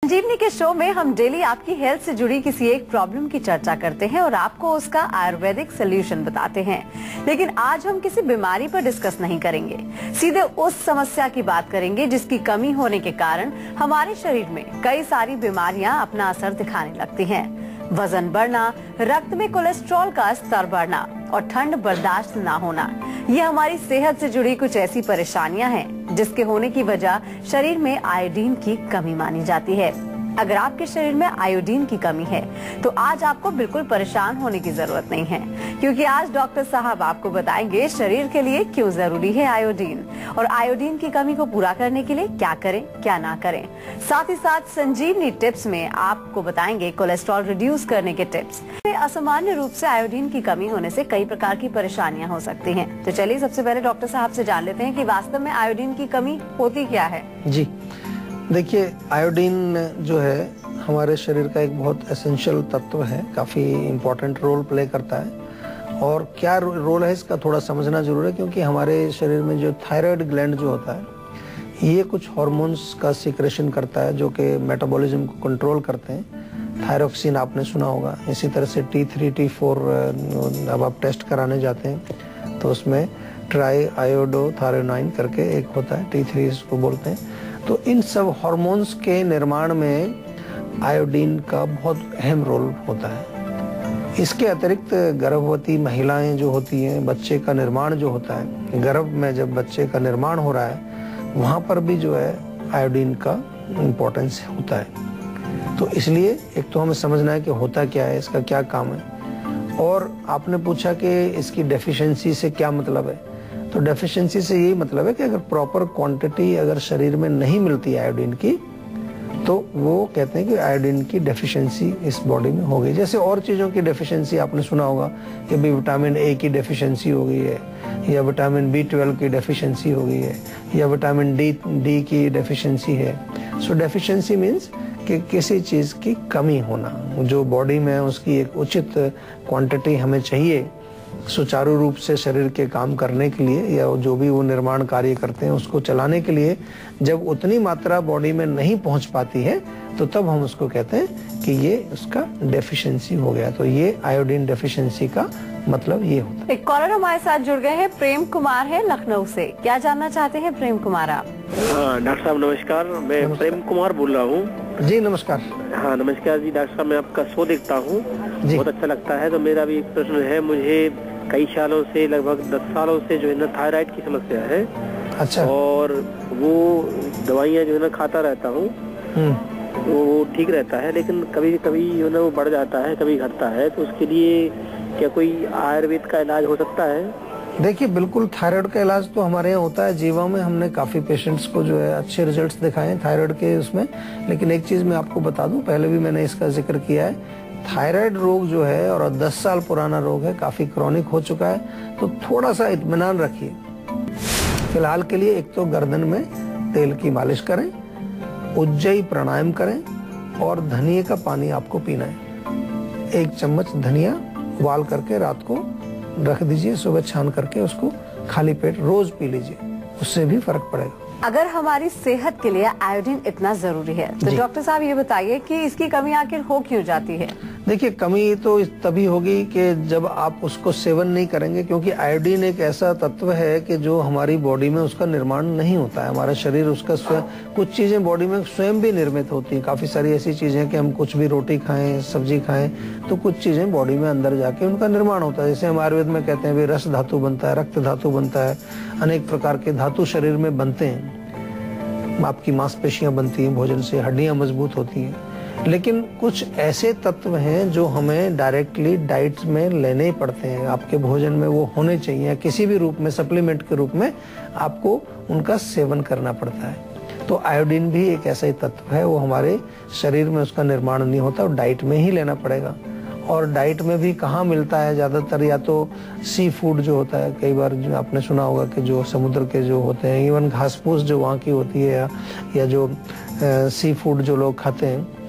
संजीवनी के शो में हम डेली आपकी हेल्थ से जुड़ी किसी एक प्रॉब्लम की चर्चा करते हैं और आपको उसका आयुर्वेदिक सलूशन बताते हैं। लेकिन आज हम किसी बीमारी पर डिस्कस नहीं करेंगे, सीधे उस समस्या की बात करेंगे जिसकी कमी होने के कारण हमारे शरीर में कई सारी बीमारियां अपना असर दिखाने लगती हैं। वजन बढ़ना, रक्त में कोलेस्ट्रॉल का स्तर बढ़ना और ठंड बर्दाश्त ना होना, ये हमारी सेहत से जुड़ी कुछ ऐसी परेशानियां हैं जिसके होने की वजह शरीर में आयोडीन की कमी मानी जाती है। अगर आपके शरीर में आयोडीन की कमी है तो आज आपको बिल्कुल परेशान होने की जरूरत नहीं है, क्योंकि आज डॉक्टर साहब आपको बताएंगे शरीर के लिए क्यों जरूरी है आयोडीन और आयोडीन की कमी को पूरा करने के लिए क्या करें क्या ना करें। साथ ही साथ संजीवनी टिप्स में आपको बताएंगे कोलेस्ट्रॉल रिड्यूस करने के टिप्स। असामान्य रूप से आयोडीन की कमी होने से कई प्रकार की परेशानियां हो सकती हैं। तो चलिए सबसे पहले डॉक्टर साहब से जान लेते हैं कि वास्तव में आयोडीन की कमी होती क्या है। जी देखिए, आयोडीन जो है हमारे शरीर का एक बहुत एसेंशियल तत्व है, काफ़ी इम्पोर्टेंट रोल प्ले करता है। और क्या रोल है इसका थोड़ा समझना जरूर है, क्योंकि हमारे शरीर में जो थायराइड ग्लैंड जो होता है ये कुछ हार्मोन्स का सिक्रेशन करता है जो कि मेटाबॉलिज्म को कंट्रोल करते हैं। थायरोक्सिन आपने सुना होगा, इसी तरह से T3 T4 अब आप टेस्ट कराने जाते हैं तो उसमें ट्राई आयोडोथायरोनाइन करके एक होता है, T3 इसको बोलते हैं। तो इन सब हार्मोन्स के निर्माण में आयोडीन का बहुत अहम रोल होता है। इसके अतिरिक्त गर्भवती महिलाएं जो होती हैं, बच्चे का निर्माण जो होता है, गर्भ में जब बच्चे का निर्माण हो रहा है वहाँ पर भी जो है आयोडीन का इम्पोर्टेंस होता है। तो इसलिए एक तो हमें समझना है कि होता क्या है, इसका क्या काम है। और आपने पूछा कि इसकी डेफिशिएंसी से क्या मतलब है, तो डेफिशिएंसी से यही मतलब है कि अगर प्रॉपर क्वांटिटी अगर शरीर में नहीं मिलती आयोडीन की तो वो कहते हैं कि आयोडीन की डेफिशिएंसी इस बॉडी में हो गई। जैसे और चीज़ों की डेफिशिएंसी आपने सुना होगा कि भी विटामिन ए की डेफिशिएंसी हो गई है, या विटामिन B12 की डेफिशिएंसी हो गई है, या विटामिन डी की डेफिशिएंसी है। सो डेफिशिएंसी मीन्स कि किसी चीज़ की कमी होना, जो बॉडी में उसकी एक उचित क्वांटिटी हमें चाहिए सुचारू रूप से शरीर के काम करने के लिए, या जो भी वो निर्माण कार्य करते हैं उसको चलाने के लिए, जब उतनी मात्रा बॉडी में नहीं पहुंच पाती है तो तब हम उसको कहते हैं कि ये उसका डेफिशिएंसी हो गया। तो ये आयोडीन डेफिशिएंसी का मतलब ये होता है। एक कॉलर हमारे साथ जुड़ गए हैं, प्रेम कुमार है लखनऊ से। क्या जानना चाहते हैं प्रेम कुमार आप? डॉक्टर साहब नमस्कार, मैं प्रेम कुमार बोल रहा हूँ। जी नमस्कार। हाँ नमस्कार जी डॉक्टर साहब, मैं आपका शो देखता हूँ, बहुत अच्छा लगता है। तो मेरा भी एक प्रश्न है, मुझे कई सालों से, लगभग 10 सालों से जो है ना थायराइड की समस्या है। अच्छा। और वो दवाइयाँ जो है ना खाता रहता हूँ, तो वो ठीक रहता है, लेकिन कभी कभी जो है ना वो बढ़ जाता है, कभी घटता है। तो उसके लिए क्या कोई आयुर्वेद का इलाज हो सकता है? देखिए बिल्कुल, थायराइड का इलाज तो हमारे यहाँ होता है। जीवा में हमने काफ़ी पेशेंट्स को जो है अच्छे रिजल्ट्स दिखाए हैं थायराइड के उसमें। लेकिन एक चीज़ मैं आपको बता दूं, पहले भी मैंने इसका जिक्र किया है, थायराइड रोग जो है और 10 साल पुराना रोग है, काफ़ी क्रॉनिक हो चुका है, तो थोड़ा सा इत्मीनान रखिए। फिलहाल के लिए एक तो गर्दन में तेल की मालिश करें, उज्जयी प्राणायाम करें और धनिए का पानी आपको पीना है। 1 चम्मच धनिया उबाल करके रात को रख दीजिए, सुबह छान करके उसको खाली पेट रोज पी लीजिए, उससे भी फर्क पड़ेगा। अगर हमारी सेहत के लिए आयोडीन इतना जरूरी है तो डॉक्टर साहब ये बताइए कि इसकी कमी आखिर हो क्यों जाती है? देखिए, कमी तो तभी होगी कि जब आप उसको सेवन नहीं करेंगे, क्योंकि आयोडीन एक ऐसा तत्व है कि जो हमारी बॉडी में उसका निर्माण नहीं होता है। हमारा शरीर उसका स्वयं, कुछ चीजें बॉडी में स्वयं भी निर्मित होती हैं। काफी सारी ऐसी चीजें कि हम कुछ भी रोटी खाएं, सब्जी खाएं, तो कुछ चीजें बॉडी में अंदर जाके उनका निर्माण होता है। जैसे हम आयुर्वेद में कहते हैं भी रस धातु बनता है, रक्त धातु बनता है, अनेक प्रकार के धातु शरीर में बनते हैं। आपकी मांसपेशियां बनती हैं भोजन से, हड्डियां मजबूत होती हैं। लेकिन कुछ ऐसे तत्व हैं जो हमें डायरेक्टली डाइट में लेने ही पड़ते हैं, आपके भोजन में वो होने चाहिए, किसी भी रूप में सप्लीमेंट के रूप में आपको उनका सेवन करना पड़ता है। तो आयोडीन भी एक ऐसा ही तत्व है, वो हमारे शरीर में उसका निर्माण नहीं होता और डाइट में ही लेना पड़ेगा। और डाइट में भी कहाँ मिलता है ज़्यादातर, या तो सी फूड जो होता है, कई बार जो आपने सुना होगा कि जो समुद्र के जो होते हैं, इवन घास फूस जो वहाँ की होती है, या जो सी फूड जो लोग खाते हैं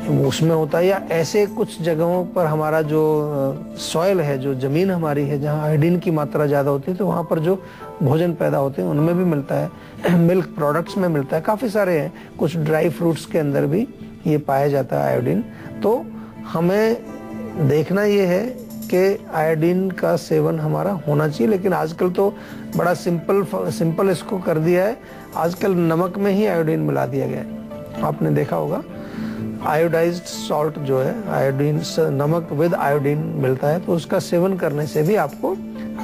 उसमें होता है, या ऐसे कुछ जगहों पर हमारा जो सॉइल है, जो ज़मीन हमारी है, जहाँ आयोडीन की मात्रा ज़्यादा होती है, तो वहाँ पर जो भोजन पैदा होते हैं उनमें भी मिलता है, मिल्क प्रोडक्ट्स में मिलता है, काफ़ी सारे हैं। कुछ ड्राई फ्रूट्स के अंदर भी ये पाया जाता है आयोडीन। तो हमें देखना ये है कि आयोडीन का सेवन हमारा होना चाहिए, लेकिन आजकल तो बड़ा सिंपल इसको कर दिया है। आजकल नमक में ही आयोडीन मिला दिया गया है। आपने देखा होगा आयोडाइज्ड सॉल्ट जो है, आयोडीन नमक विद आयोडीन मिलता है, तो उसका सेवन करने से भी आपको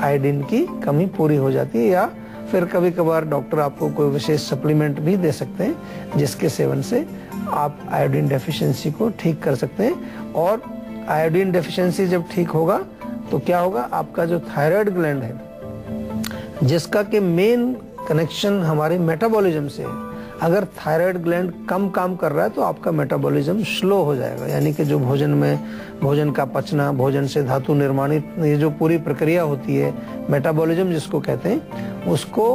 आयोडीन की कमी पूरी हो जाती है। या फिर कभी कभार डॉक्टर आपको कोई विशेष सप्लीमेंट भी दे सकते हैं जिसके सेवन से आप आयोडीन डेफिशिएंसी को ठीक कर सकते हैं। और आयोडीन डेफिशिएंसी जब ठीक होगा तो क्या होगा, आपका जो थायराइड ग्लैंड है जिसका के मेन कनेक्शन हमारे मेटाबॉलिज्म से है, अगर थायराइड ग्लैंड कम काम कर रहा है तो आपका मेटाबॉलिज्म स्लो हो जाएगा। यानी कि जो भोजन का पचना, भोजन से धातु निर्माणित, ये जो पूरी प्रक्रिया होती है मेटाबॉलिज्म जिसको कहते हैं, उसको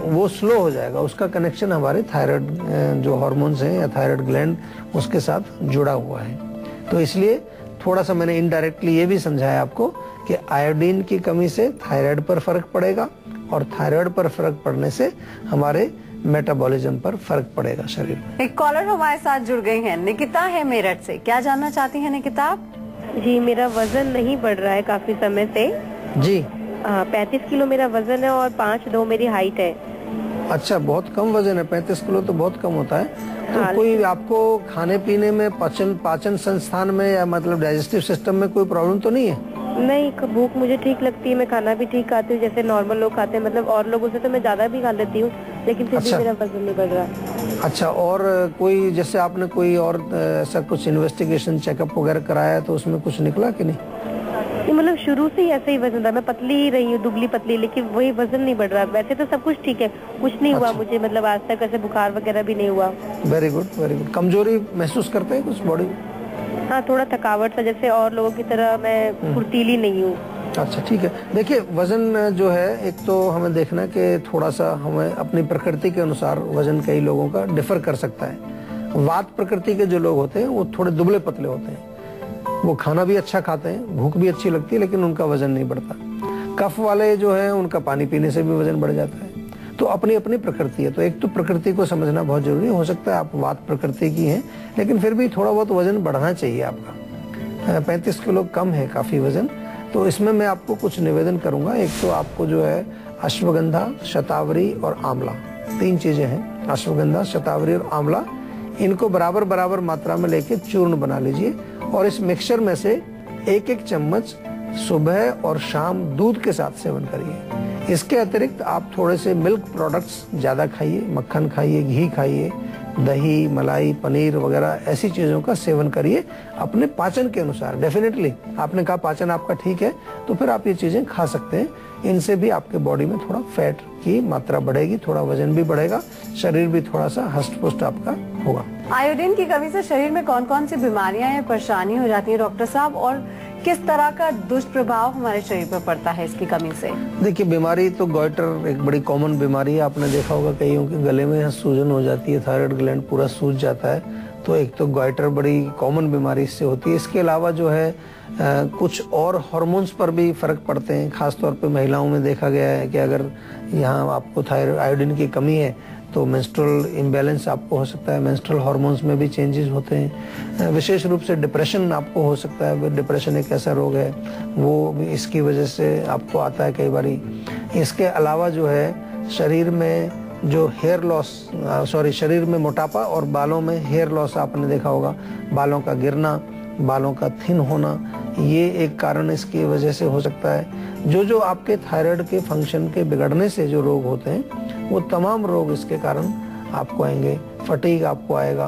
वो स्लो हो जाएगा। उसका कनेक्शन हमारे थायराइड जो हार्मोन्स हैं या थायराइड ग्लैंड उसके साथ जुड़ा हुआ है। तो इसलिए थोड़ा सा मैंने इनडायरेक्टली ये भी समझाया आपको कि आयोडीन की कमी से थायराइड पर फर्क पड़ेगा और थायराइड पर फर्क पड़ने से हमारे मेटाबॉलिज्म पर फर्क पड़ेगा शरीर में। एक कॉलर हमारे साथ जुड़ गई हैं, निकिता है मेरठ से। क्या जानना चाहती हैं निकिता आप? जी, मेरा वजन नहीं बढ़ रहा है काफी समय से जी। 35 किलो मेरा वजन है और 5'2" मेरी हाइट है। अच्छा, बहुत कम वजन है। 35 किलो तो बहुत कम होता है। तो कोई आपको खाने पीने में पाचन संस्थान में या मतलब डाइजेस्टिव सिस्टम में कोई प्रॉब्लम तो नहीं है? नहीं, भूख मुझे ठीक लगती है, मैं खाना भी ठीक खाती हूँ जैसे नॉर्मल लोग खाते हैं। मतलब और लोगों से तो मैं ज्यादा भी खा लेती हूँ, लेकिन फिर भी मेरा वजन नहीं बढ़ रहा। अच्छा, और कोई जैसे आपने कोई और ऐसा कुछ इन्वेस्टिगेशन चेकअप वगैरह कराया तो उसमें कुछ निकला कि नहीं? मतलब शुरू से ही ऐसे ही वजन था, मैं पतली ही रही हूँ, दुबली पतली, लेकिन वही वजन नहीं बढ़ रहा। वैसे तो सब कुछ ठीक है, कुछ नहीं हुआ मुझे, मतलब आज तक ऐसे बुखार वगैरह भी नहीं हुआ। Very good, very good. कमजोरी महसूस करते हैं कुछ बॉडी? हाँ, थोड़ा थकावट सा, जैसे और लोगों की तरह मैं फुर्तीली नहीं हूँ। अच्छा, ठीक है। देखिए, वजन जो है, एक तो हमें देखना कि थोड़ा सा हमें अपनी प्रकृति के अनुसार वजन कई लोगों का डिफर कर सकता है। वात प्रकृति के जो लोग होते हैं वो थोड़े दुबले पतले होते हैं, वो खाना भी अच्छा खाते हैं, भूख भी अच्छी लगती है, लेकिन उनका वजन नहीं बढ़ता। कफ वाले जो है उनका पानी पीने से भी वजन बढ़ जाता है। तो अपनी अपनी प्रकृति है। तो एक तो प्रकृति को समझना बहुत जरूरी हो सकता है आप वात प्रकृति की हैं, लेकिन फिर भी थोड़ा बहुत वजन बढ़ना चाहिए आपका। 35 किलो कम है काफी वजन। तो इसमें मैं आपको कुछ निवेदन करूंगा। एक तो आपको जो है अश्वगंधा, शतावरी और आंवला, 3 चीजें हैं, अश्वगंधा, शतावरी और आंवला, इनको बराबर बराबर मात्रा में लेके चूर्ण बना लीजिए और इस मिक्सचर में से 1-1 चम्मच सुबह और शाम दूध के साथ सेवन करिए। इसके अतिरिक्त आप थोड़े से मिल्क प्रोडक्ट्स ज्यादा खाइए, मक्खन खाइए, घी खाइए, दही, मलाई, पनीर वगैरह ऐसी चीजों का सेवन करिए अपने पाचन के अनुसार। डेफिनेटली आपने कहा पाचन आपका ठीक है, तो फिर आप ये चीजें खा सकते हैं। इनसे भी आपके बॉडी में थोड़ा फैट की मात्रा बढ़ेगी, थोड़ा वजन भी बढ़ेगा, शरीर भी थोड़ा सा हष्ट पुष्ट आपका होगा। आयोडीन की कमी से शरीर में कौन कौन सी बीमारियां या परेशानी हो जाती है डॉक्टर साहब, और किस तरह का दुष्प्रभाव हमारे शरीर पर पड़ता है इसकी कमी से? देखिए, बीमारी तो गॉइटर एक बड़ी कॉमन बीमारी है। आपने देखा होगा कईयों के गले में सूजन हो जाती है, थायराइड ग्लैंड पूरा सूज जाता है। तो एक तो गॉइटर बड़ी कॉमन बीमारी इससे होती है। इसके अलावा जो है कुछ और हार्मोन्स पर भी फर्क पड़ते हैं। खासतौर पे महिलाओं में देखा गया है कि अगर यहाँ आपको थायराइड आयोडीन की कमी है तो मेंस्ट्रुअल इम्बैलेंस आपको हो सकता है, मेंस्ट्रुअल हार्मोन्स में भी चेंजेस होते हैं। विशेष रूप से डिप्रेशन आपको हो सकता है। डिप्रेशन एक ऐसा रोग है, वो इसकी वजह से आपको आता है कई बारी। इसके अलावा जो है शरीर में जो हेयर लॉस, शरीर में मोटापा और बालों में हेयर लॉस आपने देखा होगा, बालों का गिरना, बालों का थिन होना, ये एक कारण इसकी वजह से हो सकता है। जो आपके थायराइड के फंक्शन के बिगड़ने से जो रोग होते हैं वो तमाम रोग इसके कारण आपको आएंगे। फटीग आपको आएगा,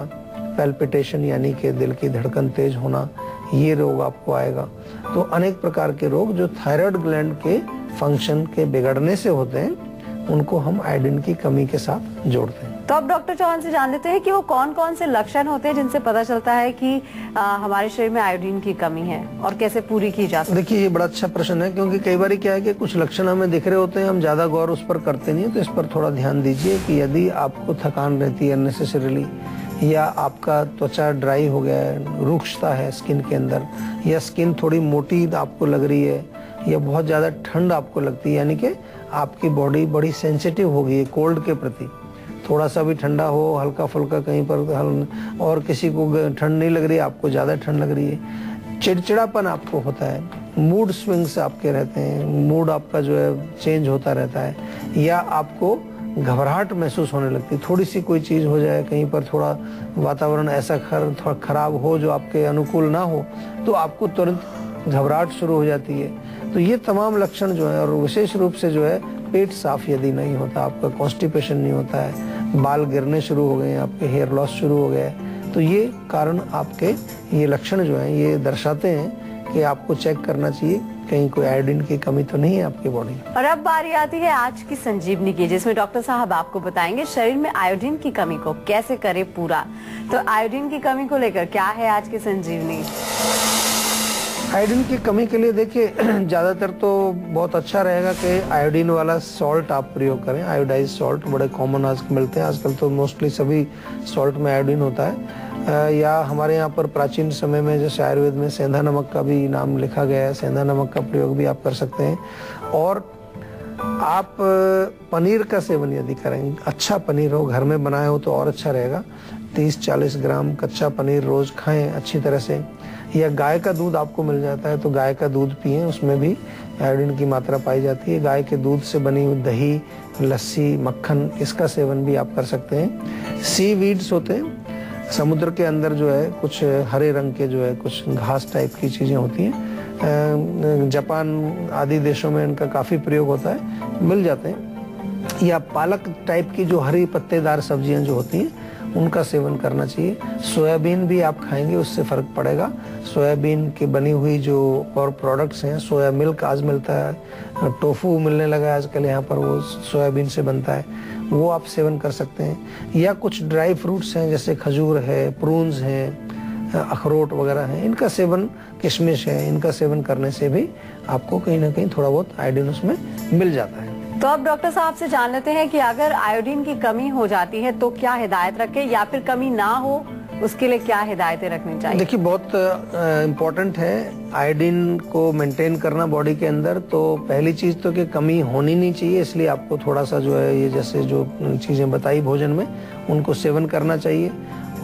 पैल्पिटेशन यानी कि दिल की धड़कन तेज होना, ये रोग आपको आएगा। तो अनेक प्रकार के रोग जो थायराइड ग्लैंड के फंक्शन के बिगड़ने से होते हैं उनको हम आयोडीन की कमी के साथ जोड़ते हैं। तो अब डॉक्टर चौहान से जान लेते हैं कि वो कौन कौन से लक्षण होते हैं जिनसे पता चलता है कि हमारे शरीर में आयोडीन की कमी है और कैसे पूरी की जा सकती है। देखिए, ये बड़ा अच्छा प्रश्न है, क्योंकि कई बार क्या है कि कुछ लक्षण हमें दिख रहे होते हैं, हम ज्यादा गौर उस पर करते नहीं है। तो इस पर थोड़ा ध्यान दीजिए कि यदि आपको थकान रहती है अननेसेसरीली, या आपका त्वचा ड्राई हो गया है, रूक्षता है स्किन के अंदर, या स्किन थोड़ी मोटी आपको लग रही है, या बहुत ज्यादा ठंड आपको लगती है, यानी कि आपकी बॉडी बड़ी सेंसिटिव हो गई है कोल्ड के प्रति, थोड़ा सा भी ठंडा हो, हल्का फुल्का कहीं पर और किसी को ठंड नहीं लग रही है, आपको ज़्यादा ठंड लग रही है, चिड़चिड़ापन आपको होता है, मूड स्विंग्स आपके रहते हैं, मूड आपका जो है चेंज होता रहता है, या आपको घबराहट महसूस होने लगती है, थोड़ी सी कोई चीज़ हो जाए, कहीं पर थोड़ा वातावरण ऐसा थोड़ा खराब हो जो आपके अनुकूल ना हो, तो आपको तुरंत घबराहट शुरू हो जाती है। तो ये तमाम लक्षण जो है, और विशेष रूप से जो है पेट साफ यदि नहीं होता, आपका कॉन्स्टिपेशन नहीं होता है, बाल गिरने शुरू हो गए, आपके हेयर लॉस शुरू हो गया है, तो ये कारण आपके ये लक्षण जो हैं ये दर्शाते हैं कि आपको चेक करना चाहिए कहीं कोई आयोडीन की कमी तो नहीं है आपकी बॉडी। और अब बारी आती है आज की संजीवनी की, जिसमें डॉक्टर साहब आपको बताएंगे शरीर में आयोडीन की कमी को कैसे करे पूरा। तो आयोडीन की कमी को लेकर क्या है आज की संजीवनी? आयोडीन की कमी के लिए देखिए ज़्यादातर तो बहुत अच्छा रहेगा कि आयोडीन वाला सॉल्ट आप प्रयोग करें। आयोडाइज सॉल्ट बड़े कॉमन आज मिलते हैं, आजकल तो मोस्टली सभी सॉल्ट में आयोडीन होता है। या हमारे यहाँ पर प्राचीन समय में जैसे आयुर्वेद में सेंधा नमक का भी नाम लिखा गया है, सेंधा नमक का प्रयोग भी आप कर सकते हैं। और आप पनीर का सेवन यदि करें, अच्छा पनीर हो, घर में बनाए हो तो और अच्छा रहेगा। 30-40 ग्राम कच्चा पनीर रोज खाएं अच्छी तरह से। या गाय का दूध आपको मिल जाता है तो गाय का दूध पिएं, उसमें भी आयोडीन की मात्रा पाई जाती है। गाय के दूध से बनी हुई दही, लस्सी, मक्खन, इसका सेवन भी आप कर सकते हैं। सी वीड्स होते हैं समुद्र के अंदर जो है, कुछ हरे रंग के जो है कुछ घास टाइप की चीजें होती हैं, जापान आदि देशों में इनका काफी प्रयोग होता है, मिल जाते हैं। या पालक टाइप की जो हरी पत्तेदार सब्जियां जो होती हैं उनका सेवन करना चाहिए। सोयाबीन भी आप खाएंगे उससे फर्क पड़ेगा। सोयाबीन की बनी हुई जो और प्रोडक्ट्स हैं, सोया मिल्क आज मिलता है, टोफू मिलने लगा है आजकल यहाँ पर, वो सोयाबीन से बनता है, वो आप सेवन कर सकते हैं। या कुछ ड्राई फ्रूट्स हैं जैसे खजूर है, प्रून्स हैं, अखरोट वगैरह हैं, इनका सेवन, किशमिश है, इनका सेवन करने से भी आपको कहीं ना कहीं थोड़ा बहुत आयोडीन उसमें मिल जाता है। तो अब डॉक्टर साहब से जान लेते हैं कि अगर आयोडीन की कमी हो जाती है तो क्या हिदायत रखें, या फिर कमी ना हो उसके लिए क्या हिदायतें रखनी चाहिए? देखिए बहुत इम्पोर्टेंट है आयोडीन को मेंटेन करना बॉडी के अंदर। तो पहली चीज तो कि कमी होनी नहीं चाहिए, इसलिए आपको थोड़ा सा जो है ये जैसे जो चीजें बताई भोजन में उनको सेवन करना चाहिए।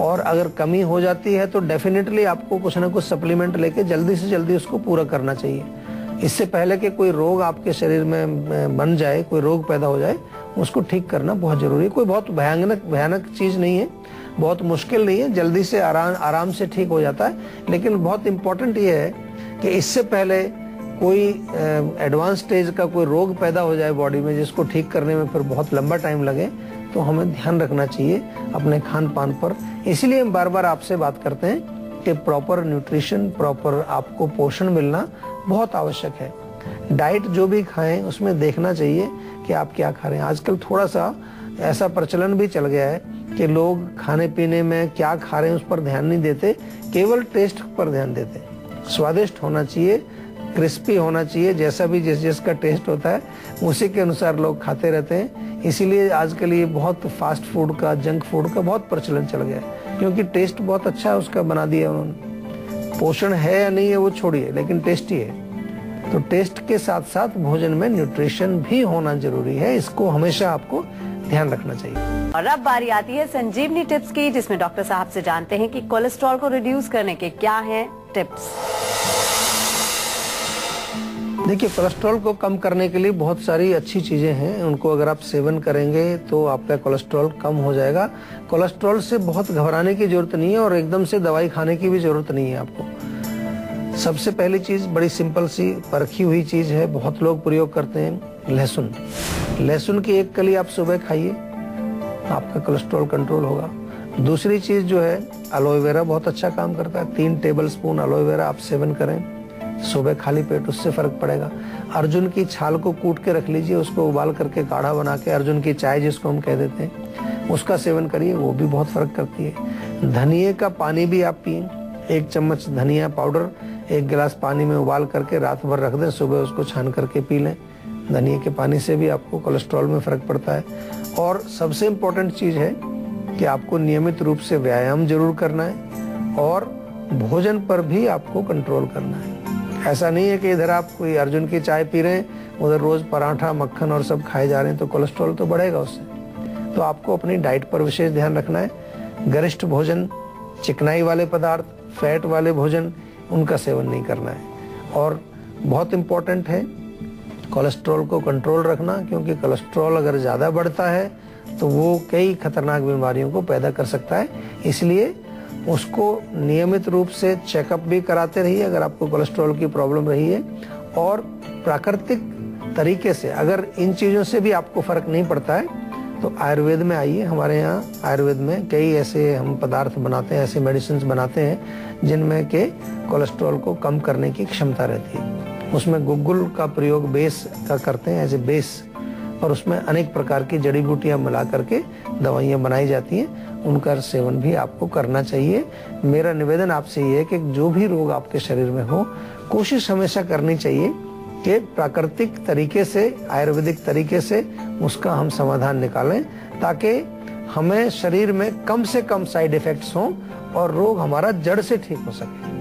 और अगर कमी हो जाती है तो डेफिनेटली आपको कुछ ना कुछ सप्लीमेंट लेके जल्दी से जल्दी उसको पूरा करना चाहिए। इससे पहले कि कोई रोग आपके शरीर में बन जाए, कोई रोग पैदा हो जाए, उसको ठीक करना बहुत जरूरी है। कोई बहुत भयानक चीज नहीं है, बहुत मुश्किल नहीं है, जल्दी से आराम से ठीक हो जाता है। लेकिन बहुत इम्पोर्टेंट ये है कि इससे पहले कोई एडवांस स्टेज का कोई रोग पैदा हो जाए बॉडी में, जिसको ठीक करने में फिर बहुत लंबा टाइम लगे, तो हमें ध्यान रखना चाहिए अपने खान पान पर। इसीलिए हम बार बार आपसे बात करते हैं कि प्रॉपर न्यूट्रिशन, प्रॉपर आपको पोषण मिलना बहुत आवश्यक है। डाइट जो भी खाएं उसमें देखना चाहिए कि आप क्या खा रहे हैं। आजकल थोड़ा सा ऐसा प्रचलन भी चल गया है कि लोग खाने पीने में क्या खा रहे हैं उस पर ध्यान नहीं देते, केवल टेस्ट पर ध्यान देते। स्वादिष्ट होना चाहिए, क्रिस्पी होना चाहिए, जैसा भी जिसका टेस्ट होता है उसी के अनुसार लोग खाते रहते हैं। इसीलिए आजकल ये बहुत फास्ट फूड का, जंक फूड का बहुत प्रचलन चल गया है, क्योंकि टेस्ट बहुत अच्छा है उसका बना दिया उन्होंने। पोषण है या नहीं है वो छोड़िए, लेकिन टेस्टी है। तो टेस्ट के साथ साथ भोजन में न्यूट्रिशन भी होना जरूरी है, इसको हमेशा आपको ध्यान रखना चाहिए। और अब बारी आती है संजीवनी टिप्स की, जिसमें डॉक्टर साहब से जानते हैं कि कोलेस्ट्रॉल को रिड्यूस करने के क्या हैं टिप्स। देखिए, कोलेस्ट्रॉल को कम करने के लिए बहुत सारी अच्छी चीजें हैं, उनको अगर आप सेवन करेंगे तो आपका कोलेस्ट्रॉल कम हो जाएगा। कोलेस्ट्रॉल से बहुत घबराने की जरूरत नहीं है और एकदम से दवाई खाने की भी जरूरत नहीं है आपको। सबसे पहली चीज बड़ी सिंपल सी परखी हुई चीज है, बहुत लोग प्रयोग करते हैं, लहसुन। लहसुन की एक कली आप सुबह खाइए, आपका कोलेस्ट्रॉल कंट्रोल होगा। दूसरी चीज जो है एलोवेरा बहुत अच्छा काम करता है। 3 टेबलस्पून एलोवेरा आप सेवन करें सुबह खाली पेट, उससे फर्क पड़ेगा। अर्जुन की छाल को कूट के रख लीजिए, उसको उबाल करके काढ़ा बना के, अर्जुन की चाय जिसको हम कह देते हैं, उसका सेवन करिए, वो भी बहुत फर्क करती है। धनिए का पानी भी आप पिए, 1 चम्मच धनिया पाउडर 1 गिलास पानी में उबाल करके रात भर रख दें, सुबह उसको छान करके पी लें। धनिए के पानी से भी आपको कोलेस्ट्रॉल में फर्क पड़ता है। और सबसे इम्पोर्टेंट चीज है कि आपको नियमित रूप से व्यायाम जरूर करना है और भोजन पर भी आपको कंट्रोल करना है। ऐसा नहीं है कि इधर आप कोई अर्जुन की चाय पी रहे हैं, उधर रोज पराठा, मक्खन और सब खाए जा रहे हैं, तो कोलेस्ट्रॉल तो बढ़ेगा उससे। तो आपको अपनी डाइट पर विशेष ध्यान रखना है। गरिष्ठ भोजन, चिकनाई वाले पदार्थ, फैट वाले भोजन, उनका सेवन नहीं करना है। और बहुत इम्पोर्टेंट है कोलेस्ट्रॉल को कंट्रोल रखना, क्योंकि कोलेस्ट्रॉल अगर ज़्यादा बढ़ता है तो वो कई खतरनाक बीमारियों को पैदा कर सकता है। इसलिए उसको नियमित रूप से चेकअप भी कराते रहिए अगर आपको कोलेस्ट्रॉल की प्रॉब्लम रही है। और प्राकृतिक तरीके से अगर इन चीज़ों से भी आपको फर्क नहीं पड़ता है तो आयुर्वेद में आइए। हमारे यहाँ आयुर्वेद में कई ऐसे हम पदार्थ बनाते हैं, ऐसे मेडिसिन बनाते हैं जिनमें के कोलेस्ट्रॉल को कम करने की क्षमता रहती है। उसमें गुग्गुल का प्रयोग बेस का करते हैं, एज ए बेस, और उसमें अनेक प्रकार की जड़ी बूटियां मिला करके दवाइयां बनाई जाती हैं। उनका सेवन भी आपको करना चाहिए। मेरा निवेदन आपसे ये है कि जो भी रोग आपके शरीर में हो, कोशिश हमेशा करनी चाहिए कि प्राकृतिक तरीके से, आयुर्वेदिक तरीके से उसका हम समाधान निकालें, ताकि हमें शरीर में कम से कम साइड इफेक्ट्स हों और रोग हमारा जड़ से ठीक हो सके।